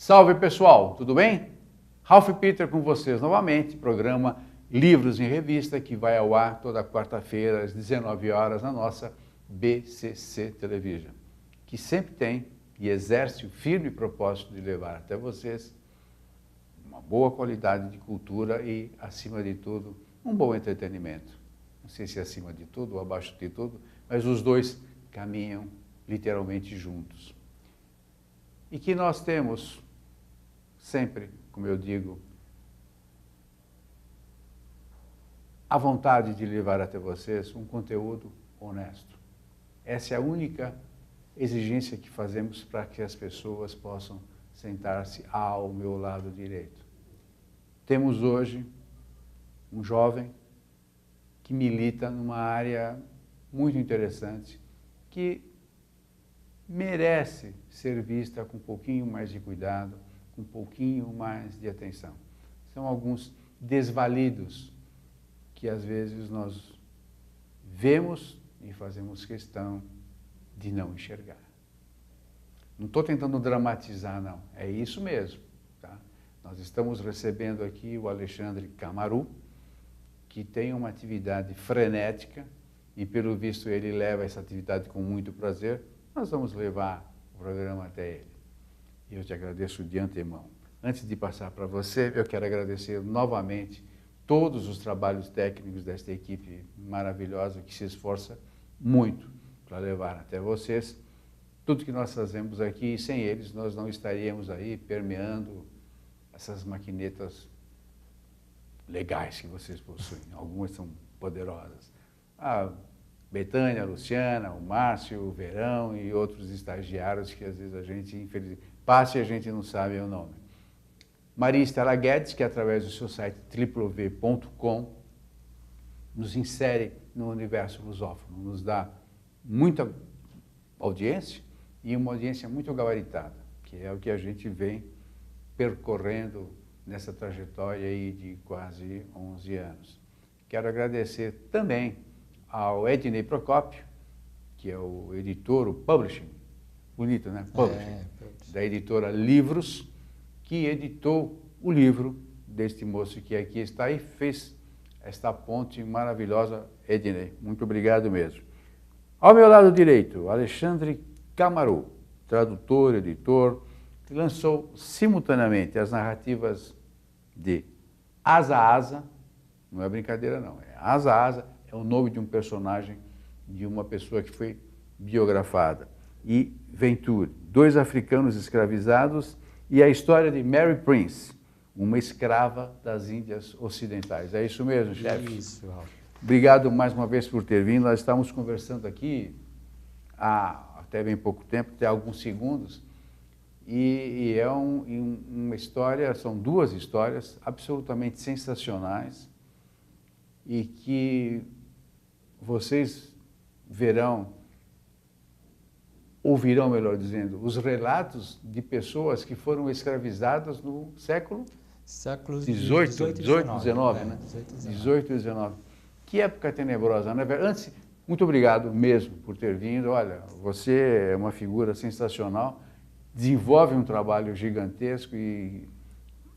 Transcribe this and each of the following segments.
Salve pessoal, tudo bem? Ralph Peter com vocês novamente, programa Livros em Revista, que vai ao ar toda quarta-feira às 19 horas na nossa BCC Television, que sempre tem e exerce o firme propósito de levar até vocês uma boa qualidade de cultura e, acima de tudo, um bom entretenimento. Não sei se acima de tudo ou abaixo de tudo, mas os dois caminham literalmente juntos. E que nós temos sempre, como eu digo, a vontade de levar até vocês um conteúdo honesto. Essa é a única exigência que fazemos para que as pessoas possam sentar-se ao meu lado direito. Temos hoje um jovem que milita numa área muito interessante, que merece ser vista com um pouquinho mais de cuidado, com um pouquinho mais de atenção. São alguns desvalidos que às vezes nós vemos e fazemos questão de não enxergar. Não estou tentando dramatizar, não. É isso mesmo. Tá? Nós estamos recebendo aqui o Alexandre Camaru, que tem uma atividade frenética e, pelo visto, ele leva essa atividade com muito prazer. Nós vamos levar o programa até ele. E eu te agradeço de antemão. Antes de passar para você, eu quero agradecer novamente todos os trabalhos técnicos desta equipe maravilhosa que se esforça muito para levar até vocês tudo que nós fazemos aqui. E sem eles, nós não estaríamos aí permeando essas maquinetas legais que vocês possuem. Algumas são poderosas. A Betânia, a Luciana, o Márcio, o Verão e outros estagiários que às vezes a gente, infelizmente, passa e a gente não sabe o nome. Maria Estela Guedes, que através do seu site www.com nos insere no universo lusófono, nos dá muita audiência e uma audiência muito gabaritada, que é o que a gente vem percorrendo nessa trajetória aí de quase 11 anos. Quero agradecer também ao Ednei Procópio, que é o editor, o publishing, bonito, né? Publishing, da editora Livros, que editou o livro deste moço que aqui está e fez esta ponte maravilhosa. Ednei, muito obrigado mesmo. Ao meu lado direito, Alexandre Camaru, tradutor, editor, que lançou simultaneamente as narrativas de Asa Asa, não é brincadeira não, é Asa Asa, é o nome de um personagem, de uma pessoa que foi biografada, e Venture, dois africanos escravizados, e a história de Mary Prince, uma escrava das Índias Ocidentais. É isso mesmo, chefe? Isso, Ralph. Obrigado mais uma vez por ter vindo. Nós estávamos conversando aqui há até bem pouco tempo, até alguns segundos, e é uma história, são duas histórias absolutamente sensacionais e que vocês ouvirão, melhor dizendo, os relatos de pessoas que foram escravizadas no século XVIII, XIX, né? 18 e 19. Que época tenebrosa, né? Antes, muito obrigado mesmo por ter vindo. Olha, você é uma figura sensacional, desenvolve um trabalho gigantesco e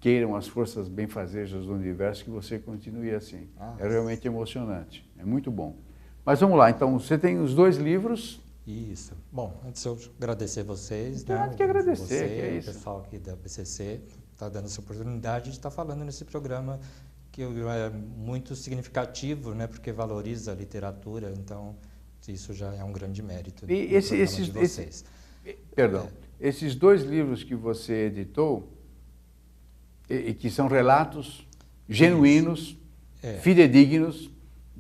queiram as forças benfazejas do universo que você continue assim. É realmente emocionante, é muito bom. Mas vamos lá, então, você tem os dois livros. Isso. Bom, antes eu agradecer vocês, não tem nada que agradecer, você, que é isso. O pessoal aqui da BCC está dando essa oportunidade de estar falando nesse programa que é muito significativo, né, porque valoriza a literatura, então isso já é um grande mérito E de vocês. Esses dois livros que você editou, e que são relatos genuínos, fidedignos,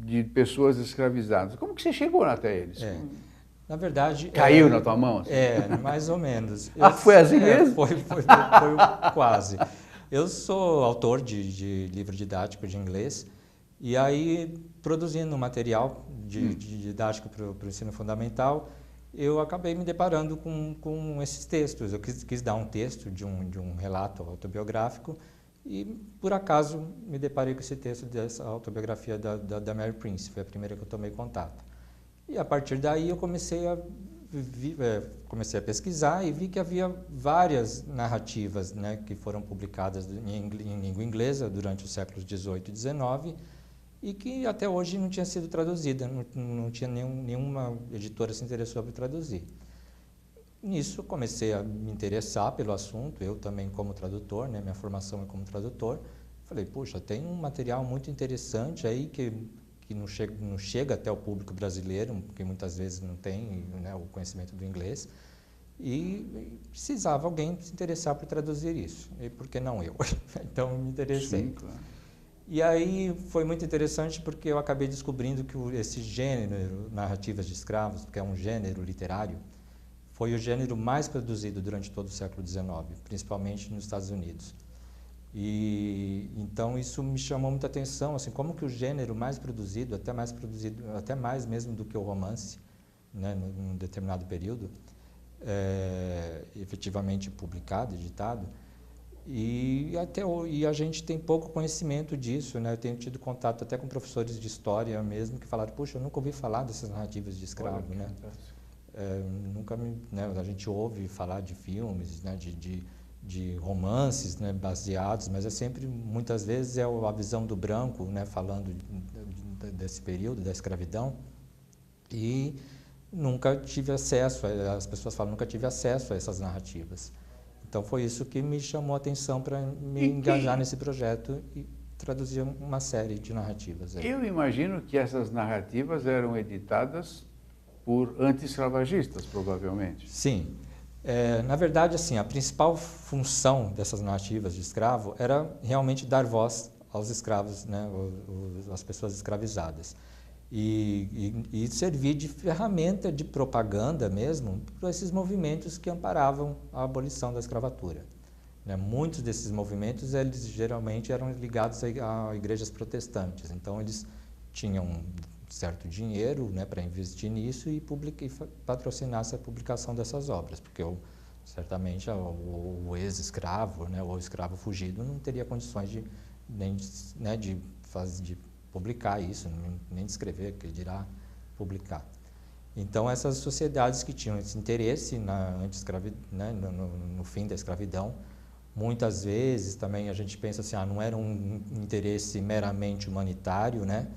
de pessoas escravizadas. Como que você chegou até eles? Na verdade... Caiu na tua mão? Assim? Mais ou menos. Foi assim mesmo? Foi quase. Eu sou autor de livro didático de inglês e aí, produzindo material didático para o ensino fundamental, eu acabei me deparando com esses textos. Eu quis dar um texto de um relato autobiográfico e, por acaso, me deparei com esse texto dessa autobiografia da Mary Prince. Foi a primeira que eu tomei contato. E, a partir daí, eu comecei a comecei a pesquisar e vi que havia várias narrativas, né, que foram publicadas em língua inglesa durante os séculos XVIII e XIX e que até hoje não tinha sido traduzida, não tinha nenhuma editora se interessou por traduzir. Nisso comecei a me interessar pelo assunto, eu também como tradutor, né, minha formação é como tradutor. Falei, puxa, tem um material muito interessante aí que não chega até o público brasileiro, que muitas vezes não tem, né, o conhecimento do inglês, e precisava alguém se interessar por traduzir isso. E por que não eu? Então me interessei. Sim, claro. E aí foi muito interessante porque eu acabei descobrindo que esse gênero, narrativas de escravos, que é um gênero literário, foi o gênero mais produzido durante todo o século XIX, principalmente nos Estados Unidos. E então isso me chamou muita atenção, assim, como que o gênero mais produzido, até mais mesmo do que o romance, né, num determinado período, efetivamente publicado, editado, e a gente tem pouco conhecimento disso, né? Eu tenho tido contato até com professores de história mesmo que falaram, puxa, eu nunca ouvi falar dessas narrativas de escravo, né? Né, a gente ouve falar de filmes, né, de romances, né, baseados, mas é sempre, muitas vezes, a visão do branco, né, falando desse período da escravidão, e nunca tive acesso, as pessoas falam, nunca tive acesso a essas narrativas. Então foi isso que me chamou a atenção para me engajar nesse projeto e traduzir uma série de narrativas. Eu imagino que essas narrativas eram editadas por anti-escravagistas, provavelmente. Sim. Na verdade, assim, a principal função dessas narrativas de escravo era realmente dar voz aos escravos, né, às pessoas escravizadas. E servir de ferramenta de propaganda mesmo para esses movimentos que amparavam a abolição da escravatura. Né, muitos desses movimentos, eles geralmente eram ligados a igrejas protestantes, então eles tinham certo dinheiro, né, para investir nisso e patrocinar essa publicação dessas obras, porque certamente o ex-escravo, né, ou o escravo fugido não teria condições de publicar isso, nem de escrever, que dirá publicar. Então essas sociedades que tinham esse interesse né, no fim da escravidão, muitas vezes também a gente pensa assim, não era um interesse meramente humanitário, né?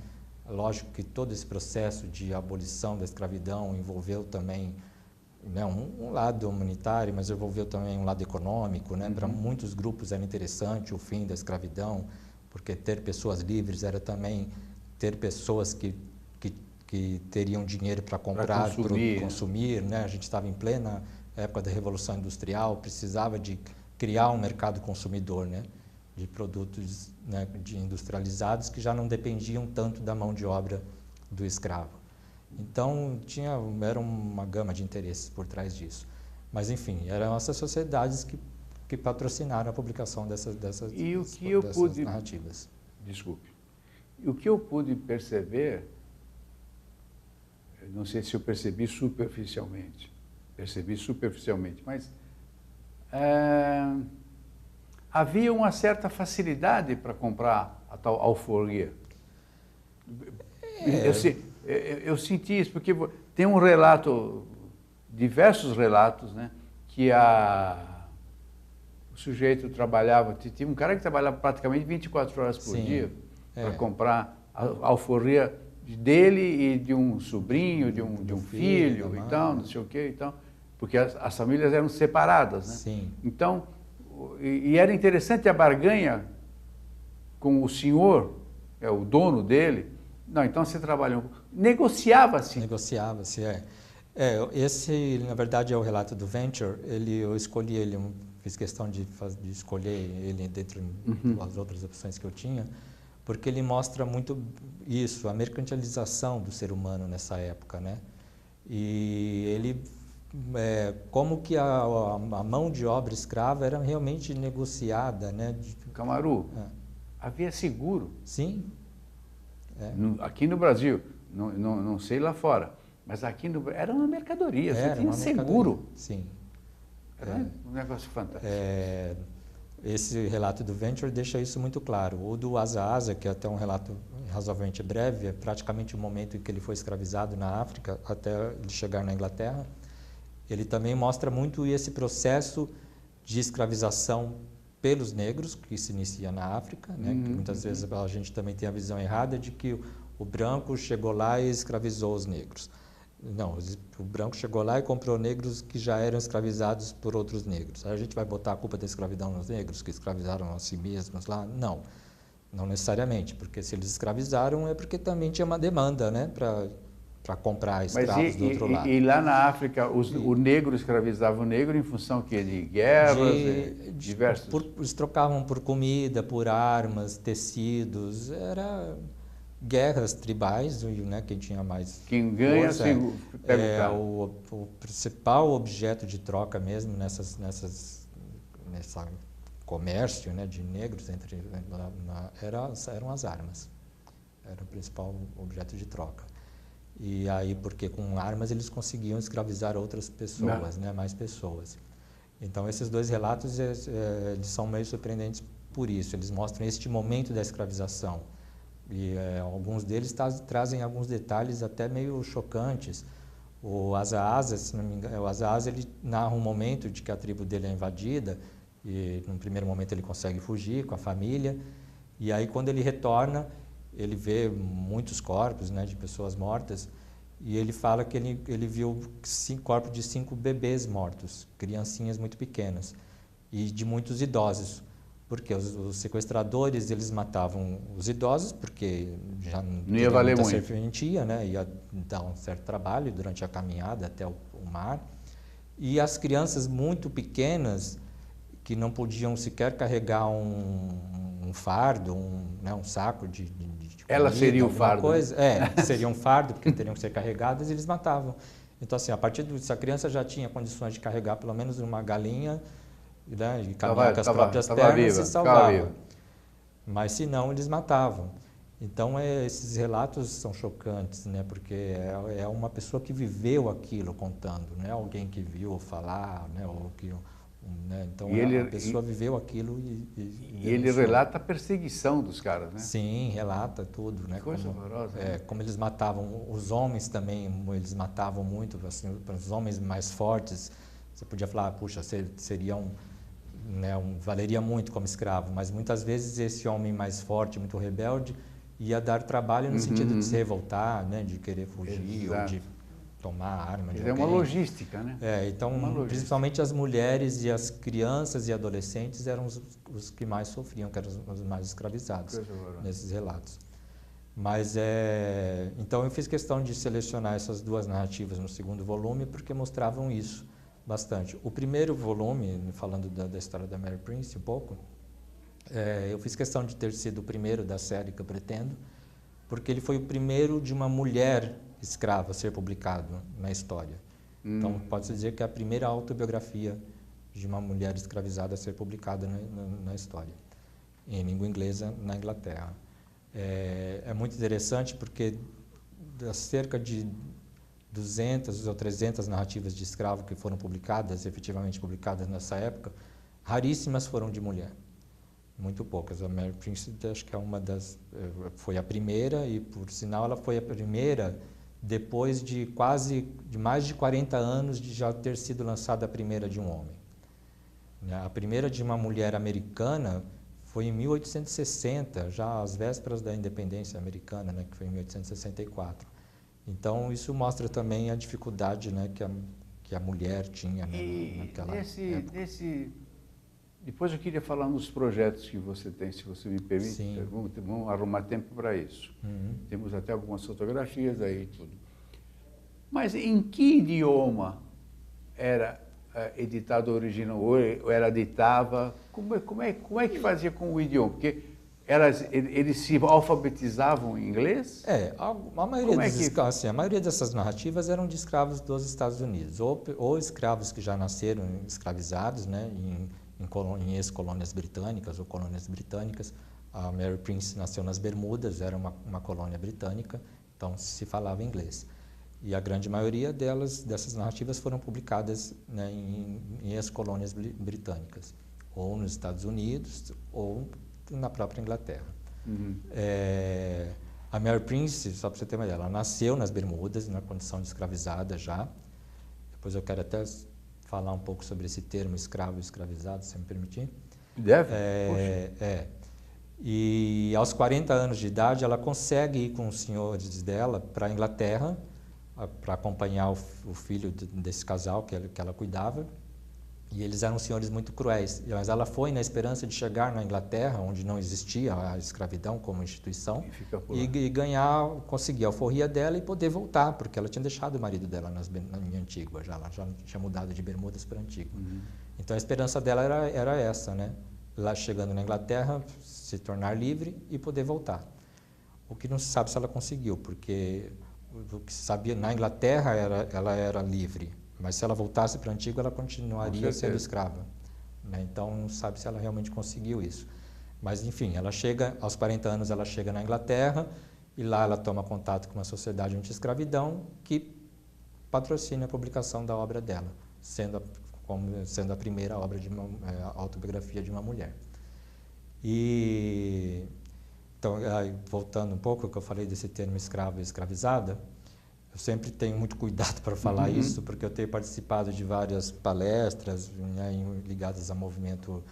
Lógico que todo esse processo de abolição da escravidão envolveu também, né, um lado humanitário, mas envolveu também um lado econômico, né? Para muitos grupos era interessante o fim da escravidão, porque ter pessoas livres era também ter pessoas que teriam dinheiro para comprar, para consumir, né? A gente estava em plena época da Revolução Industrial, precisava de criar um mercado consumidor, né, de produtos, né, de industrializados que já não dependiam tanto da mão de obra do escravo. Então era uma gama de interesses por trás disso. Mas enfim, eram essas sociedades que patrocinaram a publicação dessas narrativas. Desculpe. E o que eu pude perceber, não sei se eu percebi superficialmente, mas havia uma certa facilidade para comprar a tal alforria. Eu senti isso, porque tem um relato, diversos relatos, né, que o sujeito trabalhava, tinha um cara que trabalhava praticamente 24 horas por dia para comprar a alforria dele e de um sobrinho, de um filho e tal, não sei o que e tal, porque as famílias eram separadas, né? Sim. Então, e era interessante a barganha com o senhor, o dono dele. Não, então você trabalhou. Negociava-se. Negociava-se, esse, na verdade, é o relato do Venture. Eu escolhi ele, fiz questão de escolher ele dentre as outras opções que eu tinha, porque ele mostra muito isso, a mercantilização do ser humano nessa época, né? E ele, como que a mão de obra escrava era realmente negociada, né? Camaru, havia seguro. Sim. Aqui no Brasil, não sei lá fora, mas aqui no Brasil era uma mercadoria, você tinha seguro. Sim. Era um negócio fantástico. Esse relato do Venture deixa isso muito claro. O do Asa Asa, que é até um relato razoavelmente breve, é praticamente o momento em que ele foi escravizado na África até ele chegar na Inglaterra. ele também mostra muito esse processo de escravização pelos negros, que se inicia na África, né? Que muitas vezes a gente também tem a visão errada de que o branco chegou lá e escravizou os negros. Não, o branco chegou lá e comprou negros que já eram escravizados por outros negros. Aí a gente vai botar a culpa da escravidão nos negros, que escravizaram a si mesmos lá? Não, não necessariamente, porque se eles escravizaram é porque também tinha uma demanda, né, para comprar escravos do outro lado. E lá na África, o negro escravizava o negro em função de guerras, diversos... Eles trocavam por comida, por armas, tecidos, era guerras tribais, né, quem tinha mais quem ganha, força, pega o principal objeto de troca mesmo nessa comércio, né, de negros eram as armas. Era o principal objeto de troca. E aí, porque com armas eles conseguiam escravizar outras pessoas, né, mais pessoas. Então, esses dois relatos eles são meio surpreendentes por isso. Eles mostram este momento da escravização. E alguns deles trazem alguns detalhes até meio chocantes. O Asa, se não me engano, o Asa ele narra um momento de que a tribo dele é invadida e, num primeiro momento, ele consegue fugir com a família. E aí, quando ele retorna, ele vê muitos corpos, né, de pessoas mortas, e ele fala que ele viu corpos de 5 bebês mortos, criancinhas muito pequenas, e de muitos idosos, porque os sequestradores eles matavam os idosos, porque já não ia valer muita muito. serventia, né, ia dar um certo trabalho durante a caminhada até o mar, e as crianças muito pequenas, que não podiam sequer carregar um fardo, um saco de ela comida, seria o fardo. Coisa. Seria um fardo, porque teriam que ser carregadas, e eles matavam. Então, assim, a partir disso, a criança já tinha condições de carregar pelo menos uma galinha, né, e caminhar com as próprias pernas e salvava. Mas, se não, eles matavam. Então, esses relatos são chocantes, né, porque é uma pessoa que viveu aquilo contando, não é alguém que viu falar, né, ou que... Né? Então, a pessoa viveu aquilo e ele relata a perseguição dos caras, né? Sim, relata tudo, né? Coisa horrorosa. Como eles matavam os homens também, eles matavam muito, assim, os homens mais fortes. Você podia falar, puxa, valeria muito como escravo, mas muitas vezes esse homem mais forte, muito rebelde, ia dar trabalho no sentido de se revoltar, né? De querer fugir, ou de tomar a arma de alguém. É uma logística, né? Então, principalmente as mulheres e as crianças e adolescentes eram os que mais sofriam, que eram os mais escravizados nesses relatos. Mas, então, eu fiz questão de selecionar essas duas narrativas no segundo volume, porque mostravam isso bastante. O primeiro volume, falando da história da Mary Prince um pouco, eu fiz questão de ter sido o primeiro da série que eu pretendo, porque ele foi o primeiro de uma mulher escrava a ser publicado na história. Então, pode-se dizer que é a primeira autobiografia de uma mulher escravizada a ser publicada na história, em língua inglesa, na Inglaterra. É muito interessante porque das cerca de 200 ou 300 narrativas de escravo que foram publicadas, efetivamente publicadas nessa época, raríssimas foram de mulher. Muito poucas. A Mary Prince, acho que foi a primeira, e por sinal ela foi a primeira depois de mais de 40 anos de já ter sido lançada a primeira de um homem. A primeira de uma mulher americana foi em 1860, já às vésperas da independência americana, né, que foi em 1864. Então, isso mostra também a dificuldade, né, que a mulher tinha, né, naquela época. Depois eu queria falar nos projetos que você tem, se você me permite. Sim. Vamos arrumar tempo para isso. Temos até algumas fotografias aí e tudo. Mas em que idioma era editado original? Ou ela editava? Como é que fazia com o idioma? Porque eles se alfabetizavam em inglês? A maioria dessas narrativas eram de escravos dos Estados Unidos, ou escravos que já nasceram escravizados, né, em ex-colônias britânicas ou colônias britânicas. A Mary Prince nasceu nas Bermudas, era uma colônia britânica, então se falava inglês. E a grande maioria dessas narrativas foram publicadas, né, em ex-colônias britânicas, ou nos Estados Unidos, ou na própria Inglaterra. A Mary Prince, só para você ter uma ideia, ela nasceu nas Bermudas, na condição de escravizada já, Depois eu quero até falar um pouco sobre esse termo escravo e escravizado, se me permitir. Deve? E aos 40 anos de idade, ela consegue ir com os senhores dela para a Inglaterra, para acompanhar o filho desse casal que ela cuidava. E eles eram senhores muito cruéis. Mas ela foi na esperança de chegar na Inglaterra, onde não existia a escravidão como instituição, e conseguir a alforria dela e poder voltar, porque ela tinha deixado o marido dela na Antígua, ela já tinha mudado de Bermudas para Antígua. Então a esperança dela era essa, né? Lá chegando na Inglaterra, se tornar livre e poder voltar. O que não se sabe se ela conseguiu, porque o que se sabia na Inglaterra ela era livre. Mas se ela voltasse para a Antígua, ela continuaria sendo escrava. Né? Então, não sabe se ela realmente conseguiu isso. Mas, enfim, ela chega, aos 40 anos, ela chega na Inglaterra e lá ela toma contato com uma sociedade anti-escravidão que patrocina a publicação da obra dela, sendo a primeira obra de uma autobiografia de uma mulher. E, então, voltando um pouco, que eu falei desse termo escravo e escravizada, eu sempre tenho muito cuidado para falar isso, porque eu tenho participado de várias palestras, né, ligadas a movimento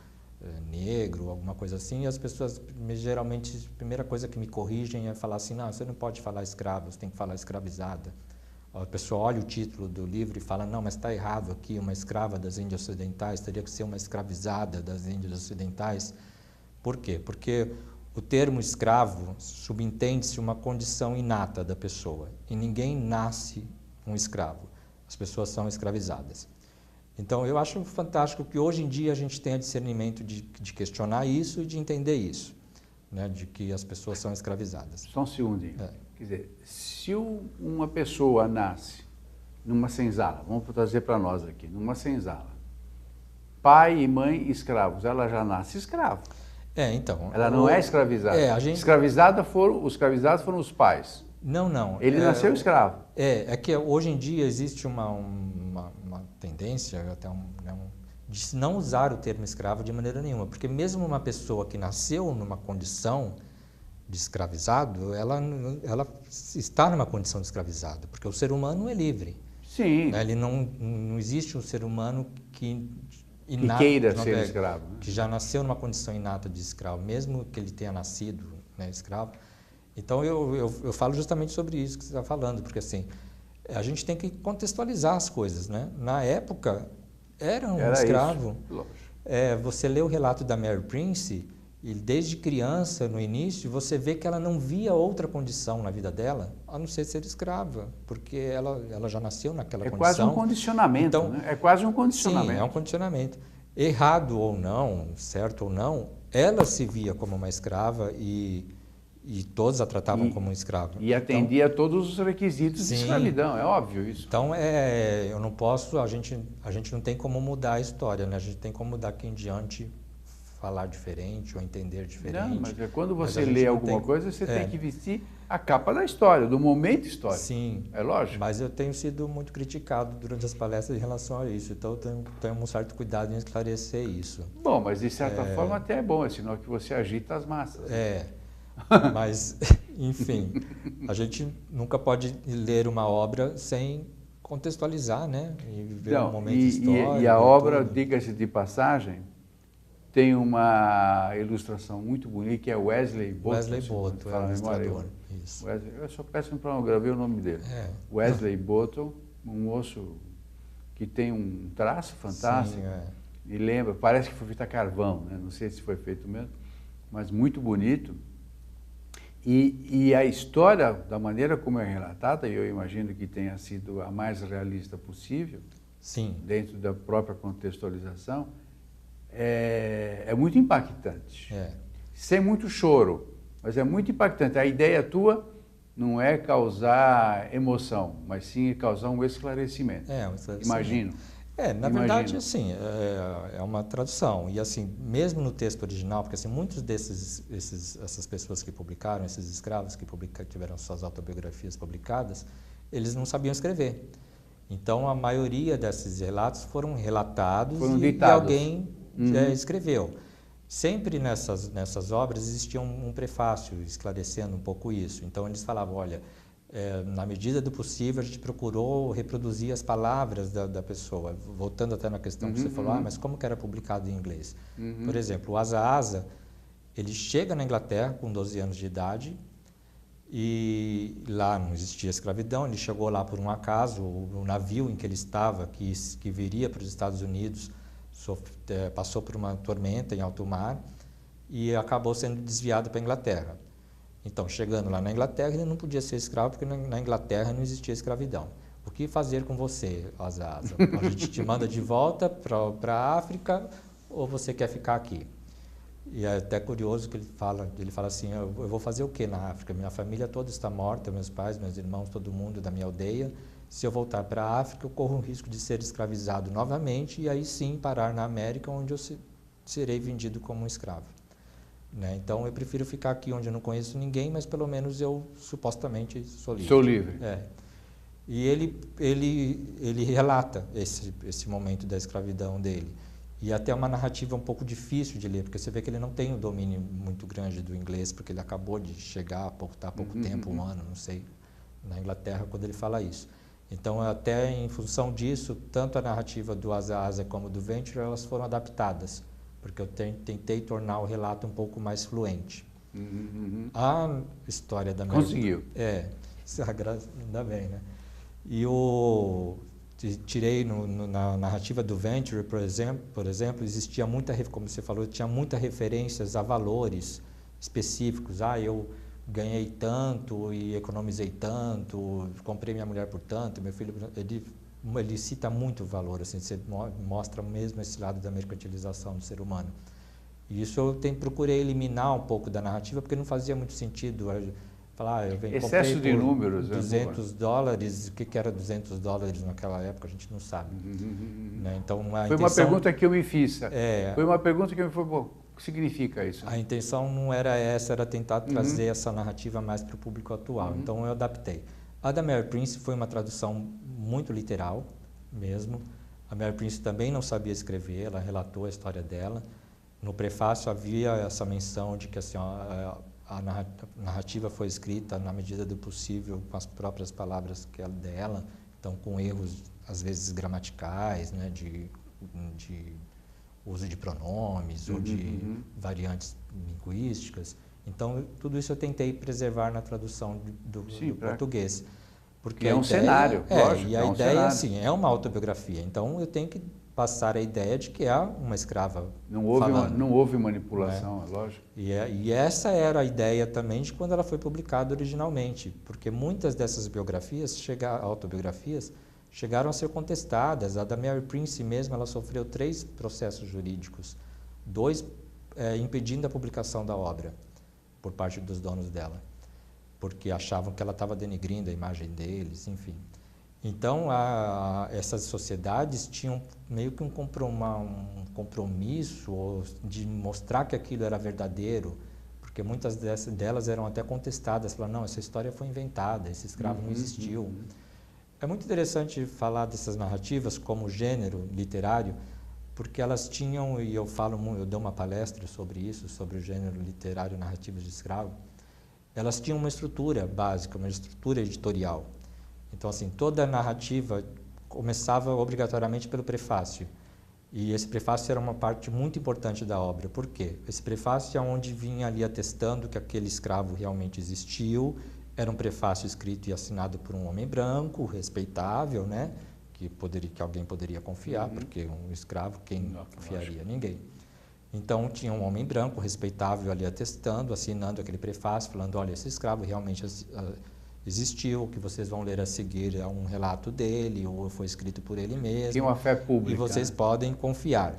negro, alguma coisa assim, e as pessoas, geralmente, a primeira coisa que me corrigem é falar assim, não, você não pode falar escravo, você tem que falar escravizada. A pessoa olha o título do livro e fala, não, mas está errado aqui, uma escrava das Índias Ocidentais, teria que ser uma escravizada das Índias Ocidentais. Por quê? Porque o termo escravo subentende-se uma condição inata da pessoa e ninguém nasce um escravo, as pessoas são escravizadas. Então eu acho fantástico que hoje em dia a gente tenha discernimento de questionar isso e de entender isso, né, de que as pessoas são escravizadas. Só um segundinho. Quer dizer, se uma pessoa nasce numa senzala, vamos trazer para nós aqui, numa senzala, pai e mãe escravos, ela já nasce escrava. Então... Ela não é escravizada. Os escravizados foram os pais. Não. Ele nasceu escravo. É que hoje em dia existe uma tendência até de não usar o termo escravo de maneira nenhuma, porque mesmo uma pessoa que nasceu numa condição de escravizado, ela está numa condição de escravizado, porque o ser humano é livre. Sim. Ele não existe um ser humano que queira ser escravo, né? Que já nasceu numa condição inata de escravo, mesmo que ele tenha nascido, né, escravo. Então eu falo justamente sobre isso que você está falando, porque assim, a gente tem que contextualizar as coisas, né? Na época era um escravo. Você lê o relato da Mary Prince e desde criança, no início, você vê que ela não via outra condição na vida dela, a não ser escrava, porque ela já nasceu naquela condição. É quase um condicionamento, então, né? É quase um condicionamento. Sim, é um condicionamento. Errado ou não, certo ou não, ela se via como uma escrava e todos a tratavam como escrava. E atendia a todos os requisitos de escravidão, é óbvio isso. Então, eu não posso, a gente não tem como mudar a história, né? A gente tem como daqui em diante falar diferente ou entender diferente. Não, mas quando você lê alguma coisa, você tem que vestir a capa da história, do momento histórico. Sim. É lógico. Mas eu tenho sido muito criticado durante as palestras em relação a isso, então eu tenho um certo cuidado em esclarecer isso. Bom, mas de certa forma até é bom, é sinal que você agita as massas. Mas, enfim, a gente nunca pode ler uma obra sem contextualizar, né? E ver o momento histórico. E a obra, diga-se de passagem, tem uma ilustração muito bonita, que é Wesley Botto. Wesley Botto, é o ilustrador. Isso. Eu só peço para não gravar o nome dele. Wesley Botto, um moço que tem um traço fantástico. Sim, E lembra, parece que foi feito a carvão, né? Não sei se foi feito mesmo, mas muito bonito. E a história, da maneira como é relatada, eu imagino que tenha sido a mais realista possível, dentro da própria contextualização, é muito impactante. Sem muito choro, mas é muito impactante. A ideia tua não é causar emoção, mas sim causar um esclarecimento. Um esclarecimento. Imagino. Na verdade, assim, é uma tradução. E, assim, mesmo no texto original, porque, assim, muitos essas pessoas que publicaram, esses escravos que tiveram suas autobiografias publicadas, eles não sabiam escrever. Então, a maioria desses relatos foram relatados e alguém escreveu. Sempre nessas obras existia um prefácio esclarecendo um pouco isso. Então, eles falavam, olha, na medida do possível, a gente procurou reproduzir as palavras da pessoa. Voltando até na questão que você falou, mas como que era publicado em inglês? Por exemplo, o Asa Asa, ele chega na Inglaterra com 12 anos de idade e lá não existia escravidão. Ele chegou lá por um acaso, o navio em que ele estava, que viria para os Estados Unidos, passou por uma tormenta em alto mar e acabou sendo desviado para a Inglaterra. Então, chegando lá na Inglaterra, ele não podia ser escravo, porque na Inglaterra não existia escravidão. O que fazer com você, Asa Asa? A gente te manda de volta para a África ou você quer ficar aqui? E é até curioso que ele fala assim, eu vou fazer o que na África? Minha família toda está morta, meus pais, meus irmãos, todo mundo da minha aldeia. Se eu voltar para a África, eu corro o risco de ser escravizado novamente e aí sim parar na América, onde eu serei vendido como um escravo. Né? Então, eu prefiro ficar aqui onde eu não conheço ninguém, mas pelo menos eu supostamente sou livre. Sou livre. E ele relata esse momento da escravidão dele. E até uma narrativa um pouco difícil de ler, porque você vê que ele não tem um domínio muito grande do inglês, porque ele acabou de chegar há pouco tempo, um ano, não sei, na Inglaterra, quando ele fala isso. Então, até em função disso, tanto a narrativa do Asa Asa como do Venture, elas foram adaptadas, porque eu tentei tornar o relato um pouco mais fluente. A história da Mary... Conseguiu. Ainda bem, né? E tirei na narrativa do Venture, por exemplo, existia muita, como você falou, tinha muitas referências a valores específicos. Eu ganhei tanto e economizei tanto, comprei minha mulher por tanto, meu filho... Ele cita muito valor, assim, você mostra mesmo esse lado da mercantilização do ser humano. E isso eu procurei eliminar um pouco da narrativa, porque não fazia muito sentido falar, excesso de números, $200, o que era $200 naquela época, a gente não sabe. Né? Então, foi uma pergunta que eu me fiz. Foi uma pergunta que eu me fiz, o que significa isso? A intenção não era essa, era tentar trazer essa narrativa mais para o público atual. Então, eu adaptei. A da Mary Prince foi uma tradução muito literal mesmo. A Mary Prince também não sabia escrever, ela relatou a história dela. No prefácio havia essa menção de que assim, a narrativa foi escrita na medida do possível com as próprias palavras que é dela, então com erros às vezes gramaticais, né, de uso de pronomes ou de variantes linguísticas. Então, tudo isso eu tentei preservar na tradução do português. Porque é um cenário, lógico. E a ideia, assim, é uma autobiografia. Então, eu tenho que passar a ideia de que há uma escrava falando. Não houve manipulação, é lógico. E essa era a ideia também de quando ela foi publicada originalmente. Porque muitas dessas autobiografias chegaram a ser contestadas. A da Mary Prince mesmo, ela sofreu 3 processos jurídicos. 2 impedindo a publicação da obra por parte dos donos dela, porque achavam que ela estava denegrindo a imagem deles, enfim. Então, essas sociedades tinham meio que um compromisso de mostrar que aquilo era verdadeiro, porque muitas delas eram até contestadas, falaram, não, essa história foi inventada, esse escravo não existiu. É muito interessante falar dessas narrativas como gênero literário, porque elas tinham, e eu dou uma palestra sobre isso, sobre o gênero literário narrativas de escravo, elas tinham uma estrutura básica, uma estrutura editorial. Então, assim, toda a narrativa começava obrigatoriamente pelo prefácio. E esse prefácio era uma parte muito importante da obra. Por quê? Esse prefácio é onde vinha ali atestando que aquele escravo realmente existiu, era um prefácio escrito e assinado por um homem branco, respeitável, né? Que alguém poderia confiar, porque um escravo, quem confiaria? Ninguém. Então, tinha um homem branco, respeitável, ali atestando, assinando aquele prefácio, falando, olha, esse escravo realmente existiu, o que vocês vão ler a seguir é um relato dele, ou foi escrito por ele mesmo. Tem uma fé pública. E vocês podem confiar.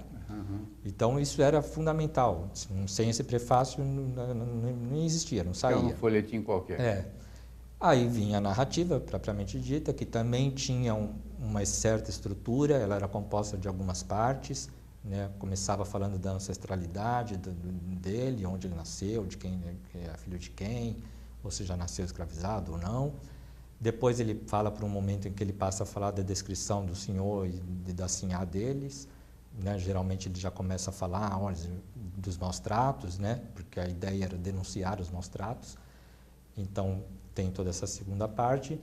Então, isso era fundamental. Sem esse prefácio, não existia, não saía. É um folhetim qualquer. Aí vinha a narrativa, propriamente dita, que também tinha uma certa estrutura, ela era composta de algumas partes, né? Começava falando da ancestralidade dele, onde ele nasceu, de quem é filho de quem, ou se já nasceu escravizado ou não. Depois ele fala para um momento em que ele passa a falar da descrição do senhor e da sinhá deles, né? Geralmente ele já começa a falar dos maus tratos, né? Porque a ideia era denunciar os maus tratos. Então, tem toda essa segunda parte.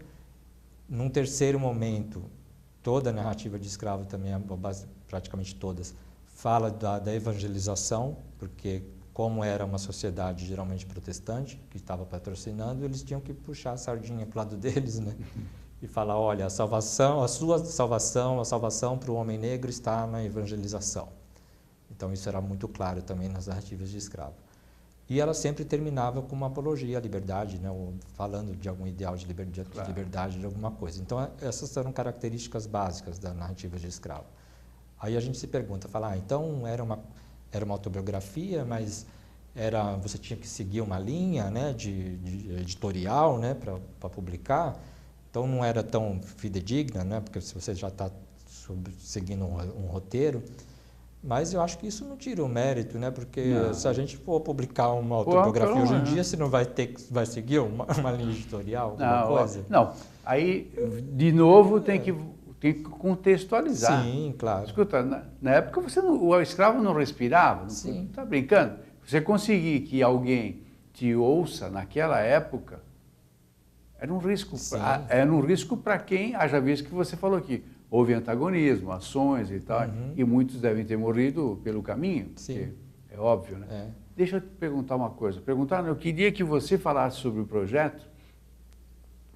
Num terceiro momento, toda a narrativa de escravo também, praticamente todas, fala da evangelização, porque como era uma sociedade geralmente protestante, que estava patrocinando, eles tinham que puxar a sardinha para o lado deles, né? E falar, olha, a salvação para o homem negro está na evangelização. Então isso era muito claro também nas narrativas de escravo. E ela sempre terminava com uma apologia à liberdade, né? Ou falando de algum ideal de liberdade, de alguma coisa. Então essas eram características básicas da narrativa de escravo. Aí a gente se pergunta, então era uma autobiografia, mas você tinha que seguir uma linha, né, de editorial, né, para publicar, então não era tão fidedigna, né, porque se você já está seguindo um roteiro, mas eu acho que isso não tira o mérito, né, porque se a gente for publicar uma autobiografia hoje em dia, você não vai seguir uma linha editorial, alguma coisa? Não, aí de novo tem que contextualizar. Sim, claro. Escuta, na época o escravo não respirava, não está brincando. Você conseguir que alguém te ouça naquela época, era um risco para quem, haja visto que você falou aqui, houve antagonismo, ações e tal, e muitos devem ter morrido pelo caminho, Sim. É óbvio, né? Deixa eu te perguntar uma coisa. Eu queria que você falasse sobre o projeto,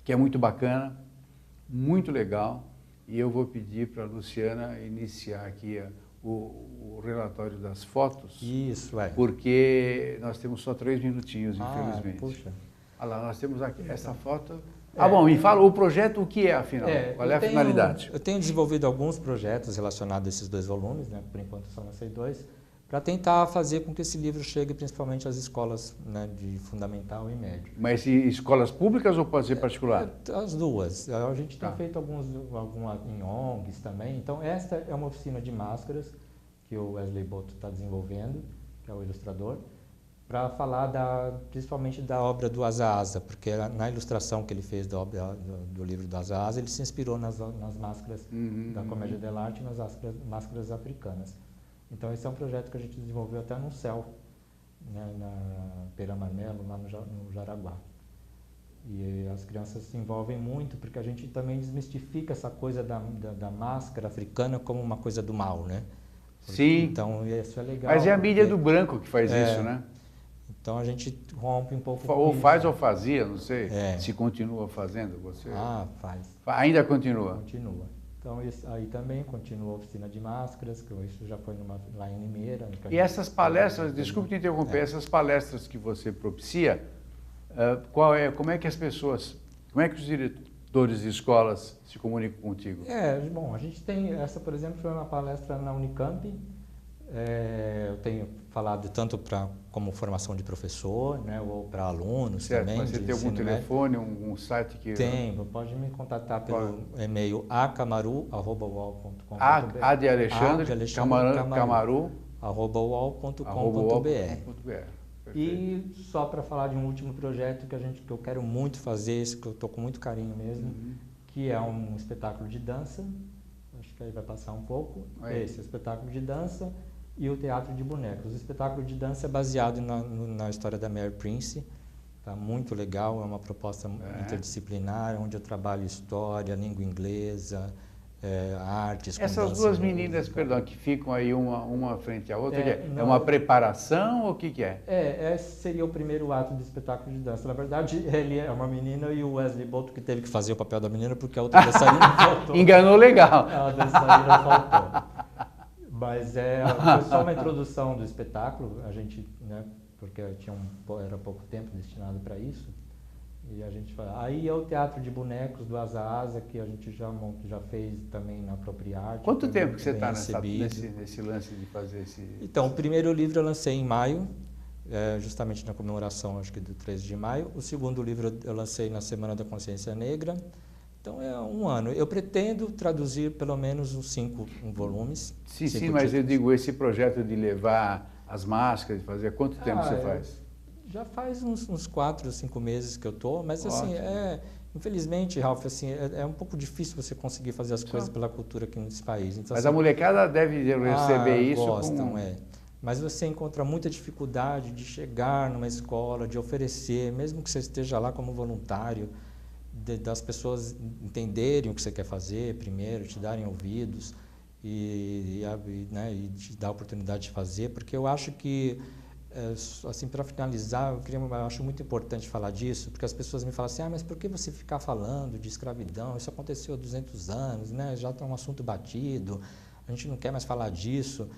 que é muito bacana, muito legal, e eu vou pedir para a Luciana iniciar aqui o relatório das fotos. Isso, porque nós temos só 3 minutinhos, infelizmente. Puxa. Olha lá, nós temos aqui essa foto. Bom, me fala o projeto, o que é, afinal? Qual é a finalidade? Eu tenho desenvolvido alguns projetos relacionados a esses 2 volumes, né? Por enquanto só lancei 2, para tentar fazer com que esse livro chegue principalmente às escolas, né, de fundamental e médio. Mas escolas públicas ou pode ser particular? As duas. A gente tem feito algumas em ONGs também. Então, esta é uma oficina de máscaras que o Wesley Boto está desenvolvendo, que é o ilustrador, para falar principalmente da obra do Asa Asa, porque na ilustração que ele fez do livro do Asa Asa, ele se inspirou nas máscaras da comédia dell'arte e nas máscaras africanas. Então, esse é um projeto que a gente desenvolveu até no CEL, né, na Pera Marmelo, lá no Jaraguá. E as crianças se envolvem muito, porque a gente também desmistifica essa coisa da máscara africana como uma coisa do mal, né? Sim. Então, isso é legal. Mas é a mídia do branco que faz isso, né? Então, a gente rompe um pouco Ou com faz isso. ou fazia, não sei se continua fazendo. Faz. Ainda continua? Continua. Então, aí também continua a oficina de máscaras, que isso já foi lá em Limeira. E essas palestras, desculpe te interromper, essas palestras que você propicia, como é que os diretores de escolas se comunicam contigo? Bom, a gente tem, essa por exemplo foi uma palestra na Unicamp, eu tenho falado tanto como formação de professor, né, ou para alunos também. Você tem algum telefone, um site que... Tenho, pode me contatar pelo e-mail acamaru@uol.com.br. A de Alexandre, Camaru, @uol.com.br. E só para falar de um último projeto que eu quero muito fazer, esse que eu estou com muito carinho mesmo, que é um espetáculo de dança, acho que aí vai passar um pouco, esse espetáculo de dança e o teatro de bonecos. O espetáculo de dança é baseado na história da Mary Prince, tá muito legal, é uma proposta interdisciplinar, onde eu trabalho história, língua inglesa, artes. Essas duas meninas, que ficam aí uma frente à outra, é uma preparação ou o que é? Esse seria o primeiro ato do espetáculo de dança. Na verdade, ele é uma menina e o Wesley Boto que teve que fazer o papel da menina porque a outra dançarina faltou. Enganou legal. A dançarina faltou. Mas foi só uma introdução do espetáculo, a gente, né, porque era pouco tempo destinado para isso. E a gente fala. Aí é o teatro de bonecos do Asa Asa, que a gente já fez também na Propriarte. Quanto tempo que você está nesse lance de fazer esse... Então, o primeiro livro eu lancei em maio, justamente na comemoração, acho que do 13 de maio. O segundo livro eu lancei na Semana da Consciência Negra. Então, é um ano. Eu pretendo traduzir pelo menos uns 5 volumes. Sim, mas eu digo, esse projeto de levar as máscaras, de fazer, quanto tempo você faz? Já faz uns 4 ou 5 meses que eu estou, mas assim, infelizmente, Ralf, assim, é um pouco difícil você conseguir fazer as coisas pela cultura aqui nesse país. Então, mas assim, a molecada deve receber isso gostam, mas você encontra muita dificuldade de chegar numa escola, de oferecer, mesmo que você esteja lá como voluntário, das pessoas entenderem o que você quer fazer primeiro, te darem ouvidos e te dar a oportunidade de fazer, porque eu acho que, assim, para finalizar, eu acho muito importante falar disso, porque as pessoas me falam assim, mas por que você ficar falando de escravidão? Isso aconteceu há 200 anos, né? Já está um assunto batido, a gente não quer mais falar disso.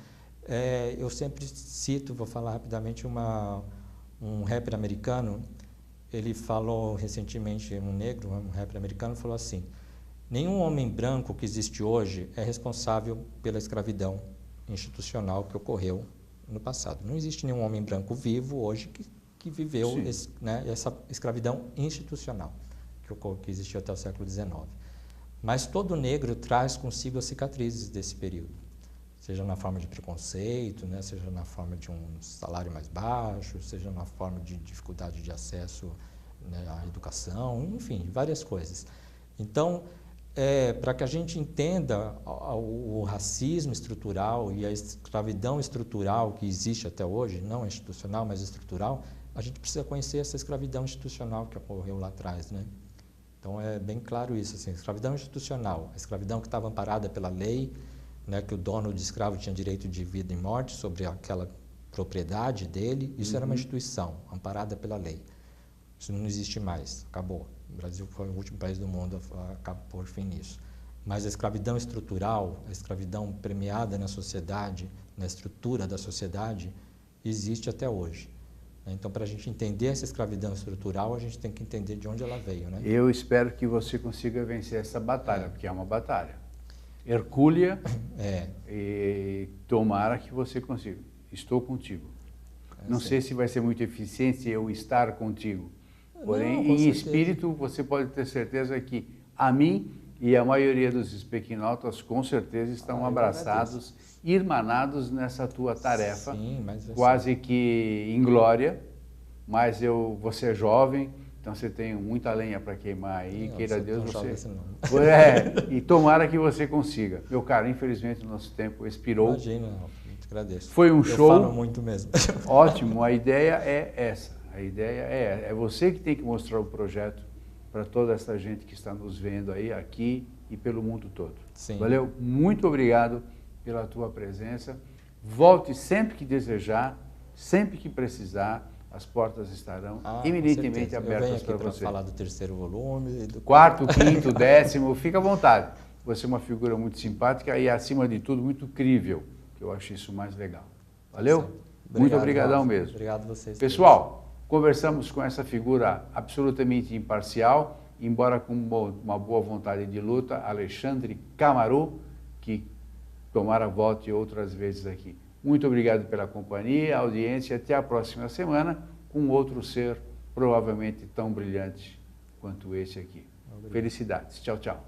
Eu sempre cito, vou falar rapidamente, um rapper americano. Ele falou recentemente, um negro, um rapper americano, falou assim: nenhum homem branco que existe hoje é responsável pela escravidão institucional que ocorreu no passado. Não existe nenhum homem branco vivo hoje que viveu essa escravidão institucional que existiu até o século XIX. Mas todo negro traz consigo as cicatrizes desse período, seja na forma de preconceito, né, seja na forma de um salário mais baixo, seja na forma de dificuldade de acesso, né, à educação, enfim, várias coisas. Então, para que a gente entenda o racismo estrutural e a escravidão estrutural que existe até hoje, não institucional, mas estrutural, a gente precisa conhecer essa escravidão institucional que ocorreu lá atrás, né? Então, é bem claro isso, assim, a escravidão institucional, a escravidão que estava amparada pela lei, né, que o dono de escravo tinha direito de vida e morte sobre aquela propriedade dele, isso era uma instituição amparada pela lei. Isso não existe mais, acabou. O Brasil foi o último país do mundo a pôr fim nisso. Mas a escravidão estrutural, a escravidão premiada na sociedade, na estrutura da sociedade, existe até hoje. Então, para a gente entender essa escravidão estrutural, a gente tem que entender de onde ela veio, né? Eu espero que você consiga vencer essa batalha, porque é uma batalha hercúlea, e tomara que você consiga. Estou contigo. Não sei se vai ser muito eficiente eu estar contigo, porém, em espírito, você pode ter certeza que a mim e a maioria dos espequinautas, com certeza, estão abraçados, irmanados nessa tua tarefa, quase que inglória, mas você é jovem, então você tem muita lenha para queimar aí, queira Deus você... E tomara que você consiga. Meu caro, infelizmente o nosso tempo expirou. Imagina, muito agradeço. Foi um show. Eu falo muito mesmo. Ótimo, a ideia é essa. A ideia é você que tem que mostrar o projeto para toda essa gente que está nos vendo aí, aqui e pelo mundo todo. Sim. Valeu? Muito obrigado pela tua presença. Volte sempre que desejar, sempre que precisar. As portas estarão eminentemente abertas para você. Falar do terceiro volume. Quarto, quinto, 10º, fica à vontade. Você é uma figura muito simpática e, acima de tudo, muito crível, que eu acho isso mais legal. Valeu? Obrigado, muito obrigadão mesmo. Obrigado a vocês. Pessoal, conversamos com essa figura absolutamente imparcial, embora com uma boa vontade de luta, Alexandre Camaro, que tomara volte outras vezes aqui. Muito obrigado pela companhia, audiência. Até a próxima semana com outro ser provavelmente tão brilhante quanto esse aqui. Obrigado. Felicidades. Tchau, tchau.